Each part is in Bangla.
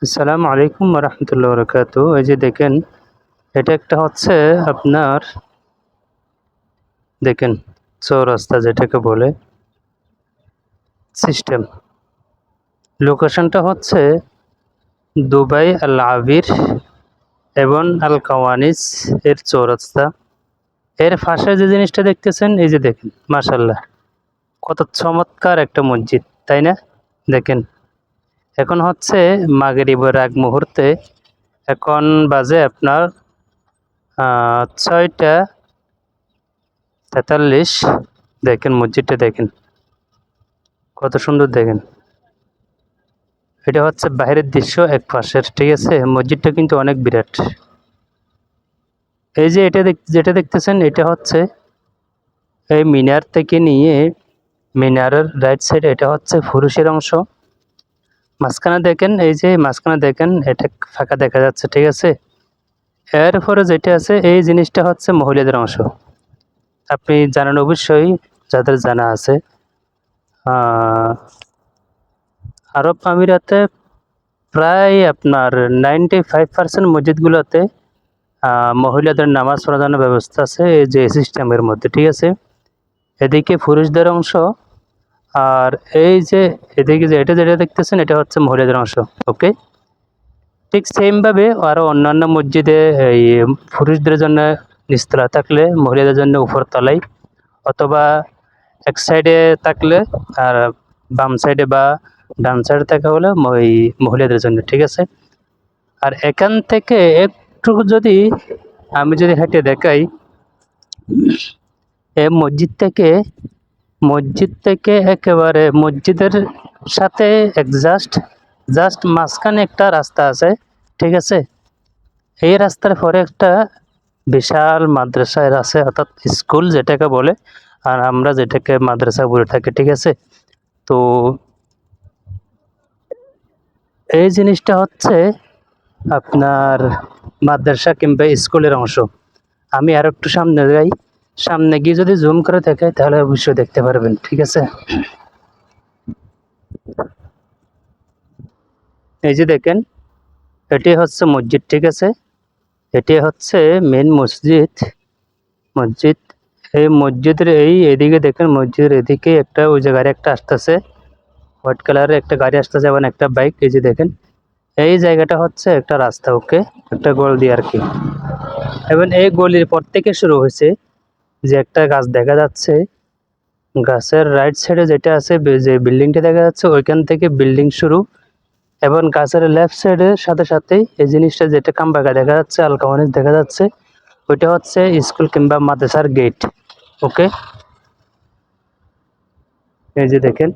আসসালামু আলাইকুম রহমতুল্লাহ বরকাত। এই যে দেখেন, এটা একটা হচ্ছে আপনার দেখেন চৌরাস্তা যেটাকে বলে সিস্টেম। লোকেশনটা হচ্ছে দুবাই আল আবির এবং আল কাওয়ানিস এর চৌরাস্তা। এর পাশে যে জিনিসটা দেখতেছেন, এই যে দেখেন, মাশাল্লাহ কত চমৎকার একটা মসজিদ, তাই না? দেখেন, এখন হচ্ছে মাগরিবের আগ মুহূর্তে। এখন বাজে আপনার 6টা 43। দেখেন মসজিদটা, দেখেন কত সুন্দর। দেখেন, এটা হচ্ছে বাইরের দৃশ্য এক পাশের, ঠিক আছে? মসজিদটা কিন্তু অনেক বিরাট। এই যে যেটা দেখতেছেন, এটা হচ্ছে এই মিনার থেকে নিয়ে মিনারের রাইট সাইডে এটা হচ্ছে পুরুষের অংশ। মাঝখানে দেখেন, এই যে মাঝখানে দেখেন এটা ফাঁকা দেখা যাচ্ছে, ঠিক আছে? এরপরে যেটা আছে এই জিনিসটা হচ্ছে মহিলাদের অংশ। আপনি জানেন অবশ্যই, যাদের জানা আছে, আরব আমিরাতে প্রায় আপনার 95% মসজিদগুলোতে মহিলাদের নামাজ পড়ানোর ব্যবস্থা আছে এই যে সিস্টেমের মধ্যে, ঠিক আছে? এদিকে পুরুষদের অংশ, আর এই যে এদিকে যেটা দেখতেছেন এটা হচ্ছে মহিলাদের অংশ। ওকে, ঠিক সেমভাবে আরও অন্যান্য মসজিদে এই পুরুষদের জন্য নিচতলা থাকলে মহিলাদের জন্য উপরতলায়, অথবা এক সাইডে থাকলে আর বাম সাইডে বা ডান সাইডে থাকা হলে ওই মহিলাদের জন্য, ঠিক আছে? আর এখান থেকে একটু যদি আমি হেঁটে দেখাই, এই মসজিদ থেকে একেবারে মসজিদের সাথে জাস্ট মাঝখানে একটা রাস্তা আছে, ঠিক আছে? এই রাস্তার পরে একটা বিশাল মাদ্রাসা আছে, অর্থাৎ স্কুল যেটাকে বলে, আর আমরা যেটাকে মাদ্রাসা বলে থাকি, ঠিক আছে? তো এই জিনিসটা হচ্ছে আপনার মাদ্রাসা কিংবা স্কুলের অংশ। আমি আর একটু সামনে যাই, সামনে গিয়ে যদি জুম করে দেখাই তাহলে অবশ্যই দেখতে পারবেন, ঠিক আছে? এই যে দেখেন, এটি হচ্ছে মসজিদ, ঠিক আছে? এটি হচ্ছে মেন মসজিদ। এই মসজিদের এদিকে দেখেন, মসজিদের এদিকে একটা ওই যে গাড়ি একটা আসতেছে, হোয়াইট কালারের একটা গাড়ি আসতেছে এবং একটা বাইক। এই যে দেখেন, এই জায়গাটা হচ্ছে একটা রাস্তা, ওকে, একটা গলি আর কি। এবং এই গলির পর থেকে শুরু হয়েছে যে একটা গাছ দেখা যাচ্ছে, গাছের রাইট সাইডে যেটা আছে, যে বিল্ডিংটা দেখা যাচ্ছে ওইখান থেকে বিল্ডিং শুরু, এবং গাছের লেফট সাইডের সাথে সাথেই এই জিনিসটা যেটা কামবাগা দেখা যাচ্ছে, আল কাওয়ানিস দেখা যাচ্ছে, ওইটা হচ্ছে স্কুল কিংবা মাদ্রাসার গেট। ওকে, এই যে দেখেন,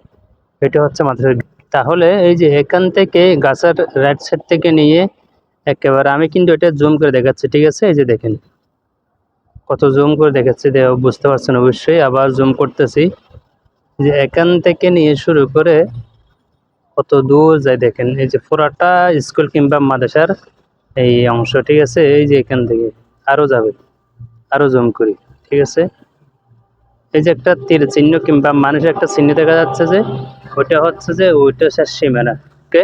এটা হচ্ছে মাদ্রাসার গেট। তাহলে এই যে এখান থেকে গাছের রাইট সাইড থেকে নিয়ে একেবারে আমি কিন্তু এটা জুম করে দেখাচ্ছি, ঠিক আছে? এই যে দেখেন কত জুম করে দেখাচ্ছি, বুঝতে পারছেন অবশ্যই। আবার জুম করতেছি, যে এখান থেকে নিয়ে শুরু করে কত দূর যায় দেখেন। এই যে পুরাটা স্কুল কিংবা মাদ্রাসার এই অংশ, ঠিক আছে? এই যে এখান থেকে আরো যাবে, আরো জুম করি, ঠিক আছে? এই যে একটা তীর চিহ্ন কিংবা মানুষের একটা চিহ্ন দেখা যাচ্ছে, যে ওইটা হচ্ছে যে ওইটা শেষ সীমানা। ওকে,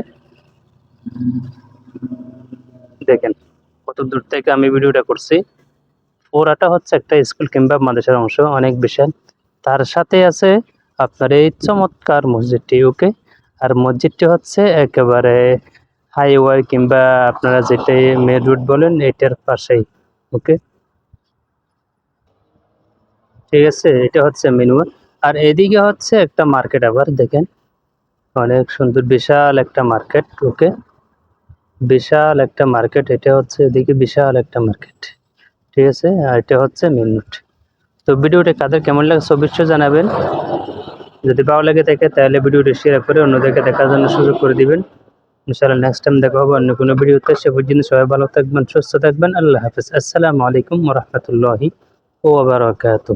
দেখেন কত দূর থেকে আমি ভিডিওটা করছি। পুরাটা হচ্ছে একটা স্কুল কিংবা মাদ্রাসার অংশ, অনেক বিশাল। তার সাথে আছে আপনার এই চমৎকার মসজিদটি। ওকে, আর মসজিদটি হচ্ছে একেবারে হাইওয়ে কিংবা আপনারা যেটাই মেন রোড বলেন এটার পাশেই। ওকে, ঠিক আছে, এটা হচ্ছে মেন রোড। আর এদিকে হচ্ছে একটা মার্কেট, আবার দেখেন অনেক সুন্দর বিশাল একটা মার্কেট। ওকে, বিশাল একটা মার্কেট, এটা হচ্ছে এদিকে বিশাল একটা মার্কেট, ঠিক আছে? আর এটা হচ্ছে মেন রোড। তো ভিডিওটা কাদের কেমন লাগছে অবশ্যই জানাবেন। যদি ভালো লাগে থাকে তাহলে ভিডিওটি শেয়ার করে অন্যদেরকে দেখার জন্য সুযোগ করে দিবেন। ইনশাআল্লাহ নেক্সট টাইম দেখা হবে অন্য কোনো ভিডিওতে। সে পর্যন্ত সবাই ভালো থাকবেন, সুস্থ থাকবেন। আল্লাহ হাফেজ। আসসালামু আলাইকুম ওয়া রাহমাতুল্লাহি ওয়া বারাকাতুহু।